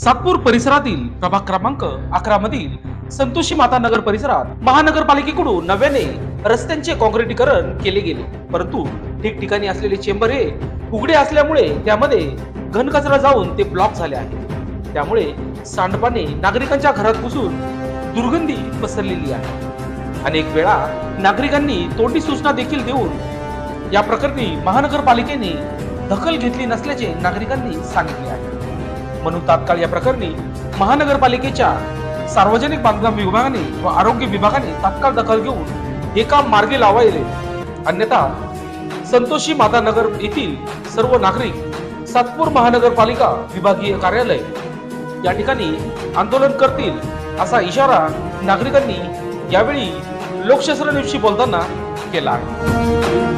सातपूर परिसरातील प्रभाग क्रमांक 11 मधील संतोषी माता नगर परिसरात महानगरपालिकेकडून नव्याने रस्त्यांचे काँक्रिटीकरण केले गेले, परंतु ठिकठिकाणी असलेले चेंबर हे उघडे असल्यामुळे त्यामध्ये घनकचरा जाऊन ते ब्लॉक झाले आहे। त्यामुळे सांडपाणी नागरिकांच्या घरात घुसून दुर्गंधी पसरलेली आहे। अनेक वेळा नागरिकांनी तोंडी सूचना देखील देऊन या प्रकरणी महानगरपालिकेने दखल घेतली नसल्याचे नागरिकांनी सांगितले आहे। म्हणून तात्काळ या प्रकरणी महानगरपालिकेच्या सार्वजनिक बांधकाम विभागाने व आरोग्य विभागाने तात्काळ दखल घेऊन हे काम मार्गी लावायले, अन्यथा संतोषी माता नगर येथील सर्व नागरिक सातपूर महानगरपालिका विभागीय कार्यालय या ठिकाणी आंदोलन करतील असा इशारा नागरिकांनी यावेळी लोकशास्त्र न्यूजशी बोलताना केला आहे।